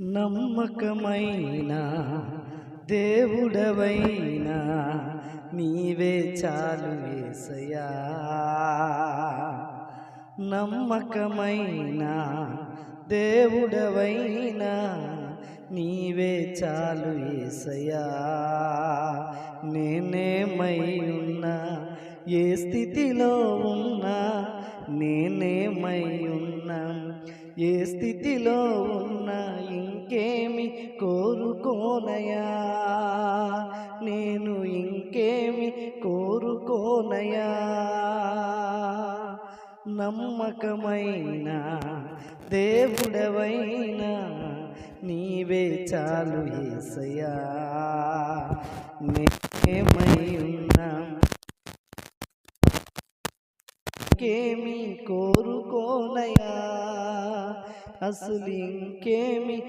నమ్మకమైన దేవుడవైనా నీవే చాలు యేసయ్యా. నమ్మకమైన దేవుడవైనా నీవే చాలు యేసయ్యా. నేనేమై ఉన్నా, ఏ స్థితిలో ఉన్నా, నేనేమై ఉన్నా, ఏ స్థితిలో ఉన్నా, ఇంకేమి కోరుకోనయా, నేను ఇంకేమి కోరుకోనయా. నమ్మకమైన దేవుడవైనా నీవే చాలు యేసయ్యా. నేనేమై ఉన్నా, ఇంకేమి కోరుకోనయా, అసలు ఇంకేమి